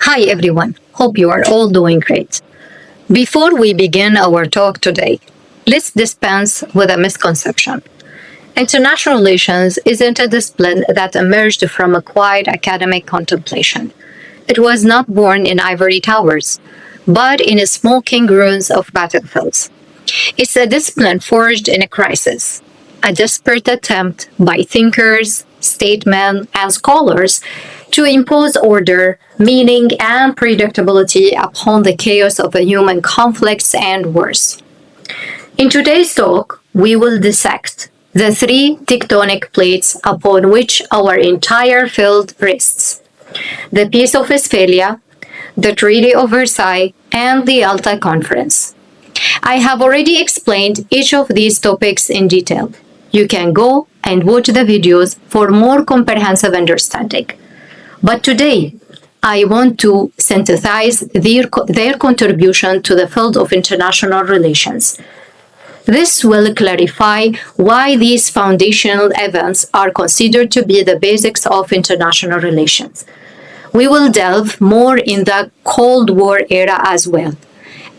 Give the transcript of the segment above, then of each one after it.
Hi everyone, hope you are all doing great. Before we begin our talk today, let's dispense with a misconception. International relations isn't a discipline that emerged from a quiet academic contemplation. It was not born in ivory towers, but in smoking ruins of battlefields. It's a discipline forged in a crisis, a desperate attempt by thinkers, statesmen, and scholars to impose order, meaning, and predictability upon the chaos of human conflicts and wars. In today's talk, we will dissect the three tectonic plates upon which our entire field rests: the Peace of Westphalia, the Treaty of Versailles, and the Yalta Conference. I have already explained each of these topics in detail. You can go and watch the videos for more comprehensive understanding. But today, I want to synthesize their contribution to the field of international relations. This will clarify why these foundational events are considered to be the basics of international relations. We will delve more in the Cold War era as well,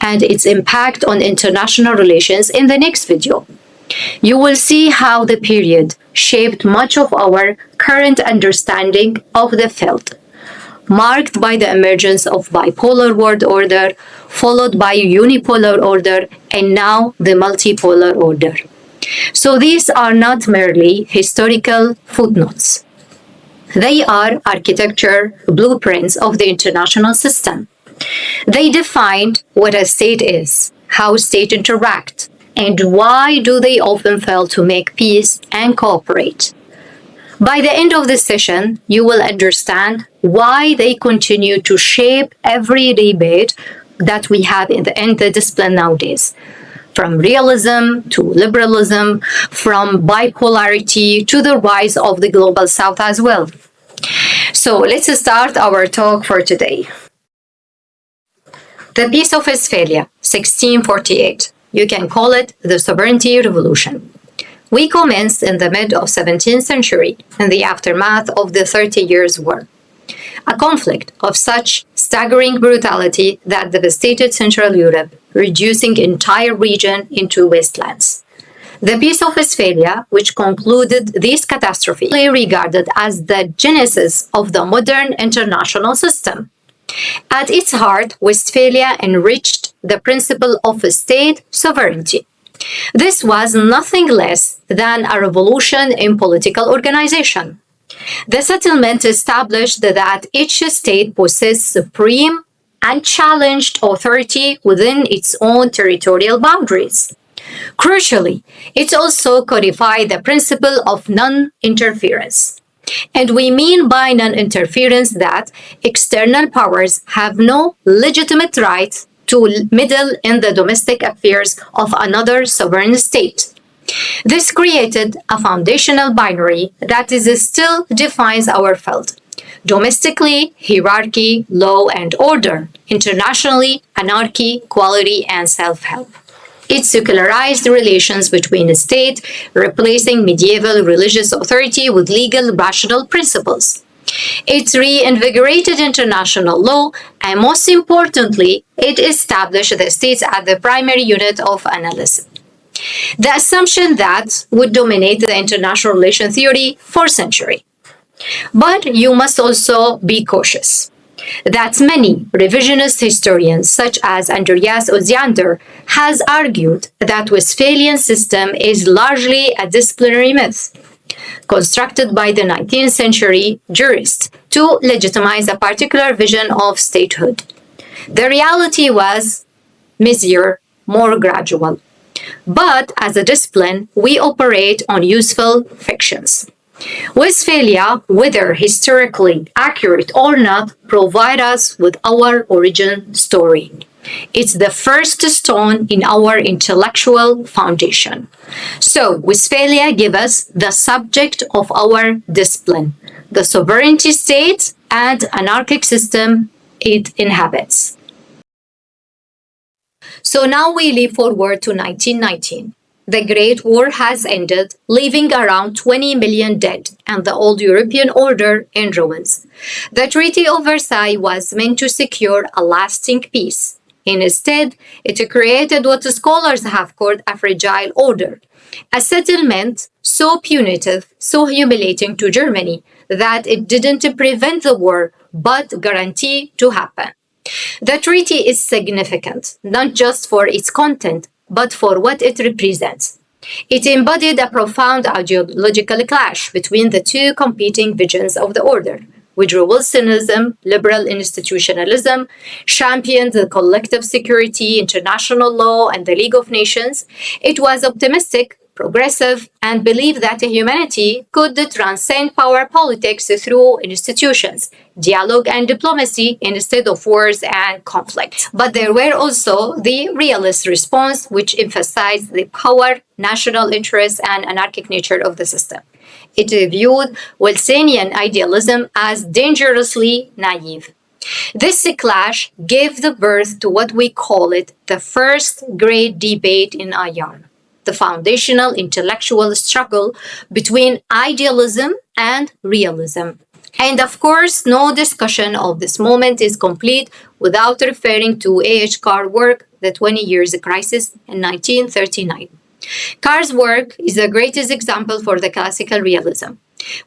and its impact on international relations in the next video. You will see how the period shaped much of our current understanding of the field, marked by the emergence of bipolar world order, followed by unipolar order, and now the multipolar order. So these are not merely historical footnotes. They are architecture blueprints of the international system. They defined what a state is, how states interact, and why do they often fail to make peace and cooperate. By the end of this session, you will understand why they continue to shape every debate that we have in the discipline nowadays, from realism to liberalism, from bipolarity to the rise of the global south as well. So let's start our talk for today. The Peace of Westphalia, 1648. You can call it the Sovereignty Revolution. We commenced in the mid of 17th century in the aftermath of the 30 Years' War, a conflict of such staggering brutality that devastated Central Europe, reducing entire region into wastelands. The Peace of Westphalia, which concluded this catastrophe, is regarded as the genesis of the modern international system. At its heart, Westphalia enriched the principle of state sovereignty. This was nothing less than a revolution in political organization. The settlement established that each state possessed supreme, unchallenged authority within its own territorial boundaries. Crucially, it also codified the principle of non-interference. And we mean by non-interference that external powers have no legitimate right to meddle in the domestic affairs of another sovereign state. This created a foundational binary that still defines our field. Domestically, hierarchy, law and order. Internationally, anarchy, equality, and self-help. It secularized relations between the state, replacing medieval religious authority with legal rational principles. It reinvigorated international law, and most importantly, it established the states as the primary unit of analysis. The assumption that would dominate the international relation theory for centuries. But you must also be cautious that many revisionist historians, such as Andreas Osiander, has argued that Westphalian system is largely a disciplinary myth, constructed by the 19th century jurists to legitimize a particular vision of statehood. The reality was messier, more gradual. But as a discipline, we operate on useful fictions. Westphalia, whether historically accurate or not, provide us with our origin story. It's the first stone in our intellectual foundation. So, Westphalia gives us the subject of our discipline, the sovereignty state and anarchic system it inhabits. So now we leap forward to 1919. The Great War has ended, leaving around 20 million dead and the old European order in ruins. The Treaty of Versailles was meant to secure a lasting peace. Instead, it created what scholars have called a fragile order, a settlement so punitive, so humiliating to Germany that it didn't prevent the war but guarantee to happen. The treaty is significant, not just for its content, but for what it represents. It embodied a profound ideological clash between the two competing visions of the order. Woodrow Wilsonism, liberal institutionalism, championed the collective security, international law, and the League of Nations. It was optimistic, progressive, and believed that humanity could transcend power politics through institutions, dialogue, and diplomacy instead of wars and conflict. But there were also the realist response, which emphasized the power, national interest, and anarchic nature of the system. It viewed Wilsonian idealism as dangerously naive. This clash gave the birth to what we call it the first great debate in IR, the foundational intellectual struggle between idealism and realism. And of course, no discussion of this moment is complete without referring to A.H. Carr's work, The 20 Years Crisis in 1939. Carr's work is the greatest example for the classical realism,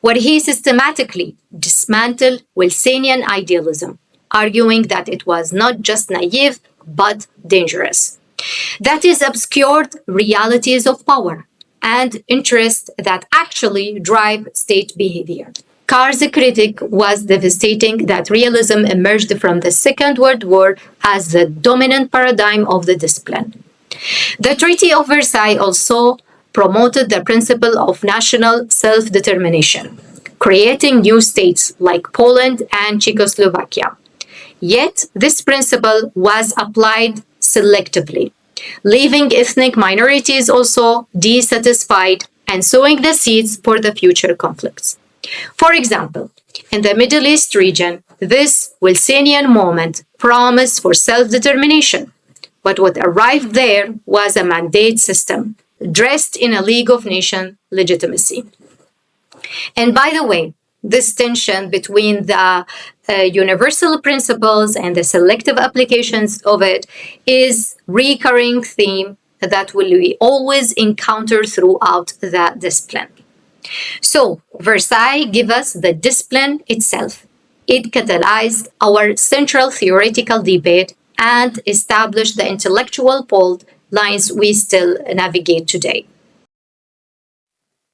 where he systematically dismantled Wilsonian idealism, arguing that it was not just naive but dangerous. That is obscured realities of power and interest that actually drive state behavior. Carr's critique was devastating that realism emerged from the Second World War as the dominant paradigm of the discipline. The Treaty of Versailles also promoted the principle of national self-determination, creating new states like Poland and Czechoslovakia. Yet, this principle was applied selectively, leaving ethnic minorities also dissatisfied and sowing the seeds for the future conflicts. For example, in the Middle East region, this Wilsonian moment promised for self-determination, but what arrived there was a mandate system dressed in a League of Nations legitimacy. And by the way, this tension between the universal principles and the selective applications of it is recurring theme that will be always encountered throughout the discipline. So, Versailles gave us the discipline itself. It catalyzed our central theoretical debate and established the intellectual fault lines we still navigate today.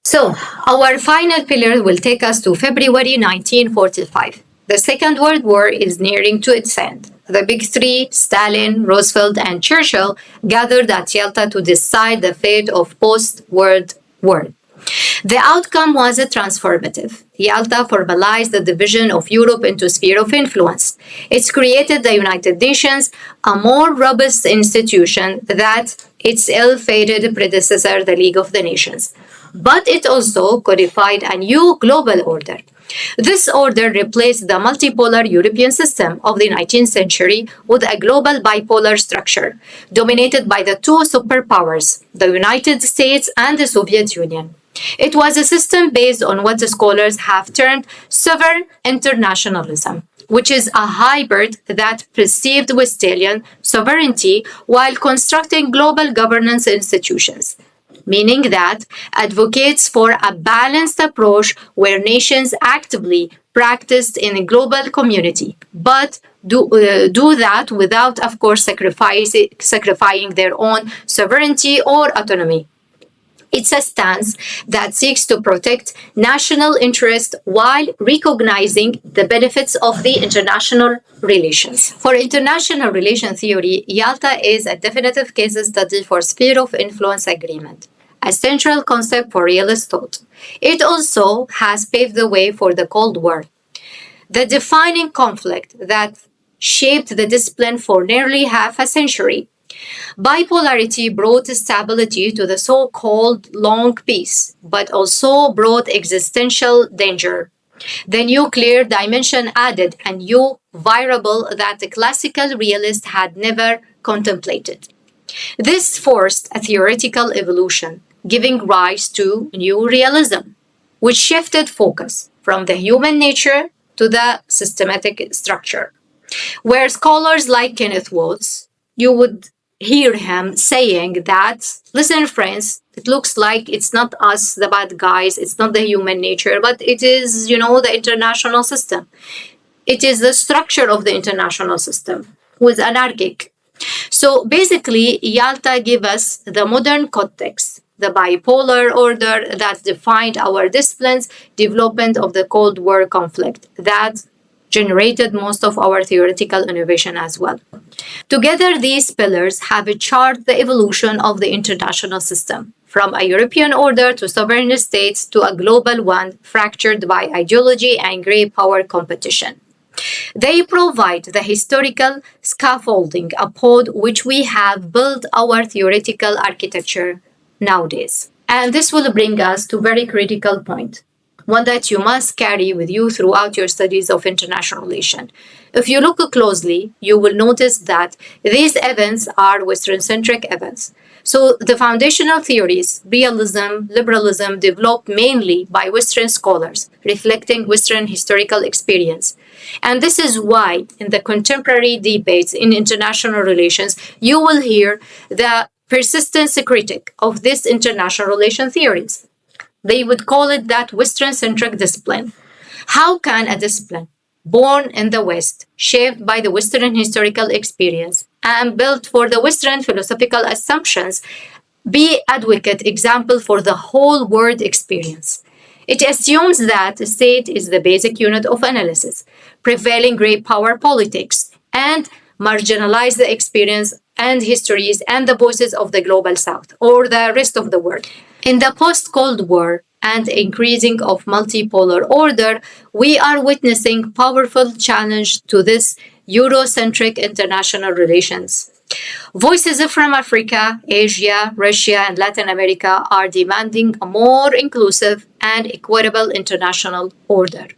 So, our final pillar will take us to February 1945. The Second World War is nearing to its end. The big three, Stalin, Roosevelt, and Churchill, gathered at Yalta to decide the fate of post-World War. The outcome was transformative. Yalta formalized the division of Europe into a sphere of influence. It created the United Nations, a more robust institution than its ill-fated predecessor, the League of the Nations. But it also codified a new global order. This order replaced the multipolar European system of the 19th century with a global bipolar structure, dominated by the two superpowers, the United States and the Soviet Union. It was a system based on what the scholars have termed sovereign internationalism, which is a hybrid that perceived Westphalian sovereignty while constructing global governance institutions, meaning that advocates for a balanced approach where nations actively practiced in a global community, but do that without, of course, sacrificing their own sovereignty or autonomy. It's a stance that seeks to protect national interest while recognizing the benefits of the international relations. For international relation theory, Yalta is a definitive case study for sphere of influence agreement, a central concept for realist thought. It also has paved the way for the Cold War, the defining conflict that shaped the discipline for nearly half a century. Bipolarity brought stability to the so-called long peace, but also brought existential danger. The nuclear dimension added a new variable that the classical realist had never contemplated. This forced a theoretical evolution, giving rise to new realism, which shifted focus from the human nature to the systematic structure, where scholars like Kenneth Waltz, you would hear him saying that, listen, friends, it looks like it's not us, the bad guys, it's not the human nature, but it is, the international system. It is the structure of the international system, who is anarchic. So basically, Yalta gave us the modern context, the bipolar order that defined our discipline's development of the Cold War conflict that generated most of our theoretical innovation as well. Together, these pillars have charted the evolution of the international system, from a European order to sovereign states to a global one fractured by ideology and great power competition. They provide the historical scaffolding upon which we have built our theoretical architecture nowadays. And this will bring us to a very critical point, one that you must carry with you throughout your studies of international relations. If you look closely, you will notice that these events are Western-centric events. So the foundational theories, realism, liberalism, developed mainly by Western scholars, reflecting Western historical experience. And this is why in the contemporary debates in international relations, you will hear the persistent critic of this international relation theories. They would call it that Western-centric discipline. How can a discipline born in the West, shaped by the Western historical experience, and built for the Western philosophical assumptions, be adequate example for the whole world experience? It assumes that the state is the basic unit of analysis, prevailing great power politics, and marginalize the experience and histories and the voices of the global South or the rest of the world. In the post-Cold War and increasing of multipolar order, we are witnessing powerful challenge to this Eurocentric international relations. Voices from Africa, Asia, Russia, and Latin America are demanding a more inclusive and equitable international order.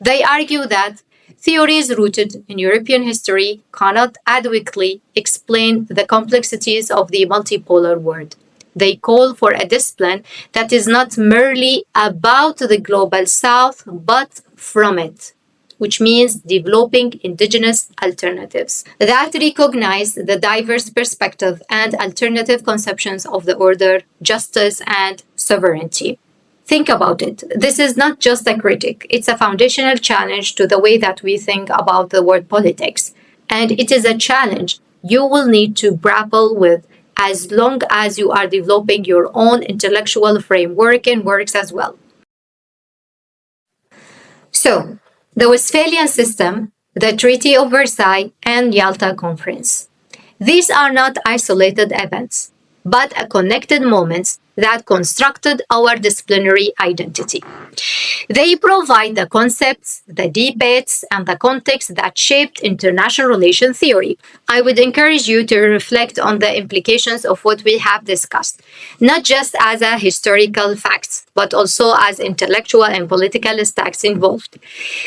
They argue that theories rooted in European history cannot adequately explain the complexities of the multipolar world. They call for a discipline that is not merely about the global South, but from it, which means developing indigenous alternatives that recognize the diverse perspective and alternative conceptions of the order, justice, and sovereignty. Think about it. This is not just a critic. It's a foundational challenge to the way that we think about the world politics. And it is a challenge you will need to grapple with as long as you are developing your own intellectual framework and works as well. So, the Westphalian system, the Treaty of Versailles, and Yalta Conference. These are not isolated events, but a connected moments that constructed our disciplinary identity. They provide the concepts, the debates, and the context that shaped international relation theory. I would encourage you to reflect on the implications of what we have discussed, not just as a historical facts, but also as intellectual and political stacks involved.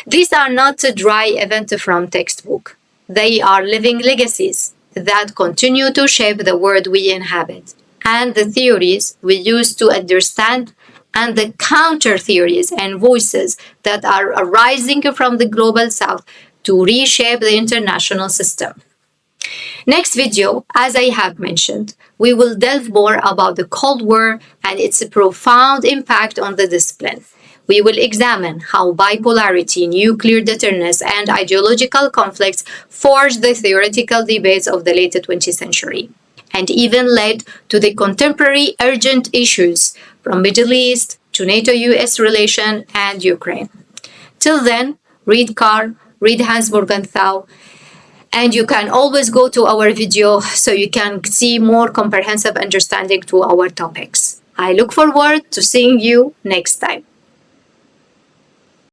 These are not a dry event from textbook. They are living legacies that continue to shape the world we inhabit and the theories we use to understand and the counter theories and voices that are arising from the global South to reshape the international system. Next video, as I have mentioned, we will delve more about the Cold War and its profound impact on the discipline. We will examine how bipolarity, nuclear deterrence, and ideological conflicts forged the theoretical debates of the late 20th century, and even led to the contemporary urgent issues from Middle East to NATO-US relation and Ukraine. Till then, read Carl, read Hans Morgenthau, and you can always go to our video so you can see more comprehensive understanding to our topics. I look forward to seeing you next time.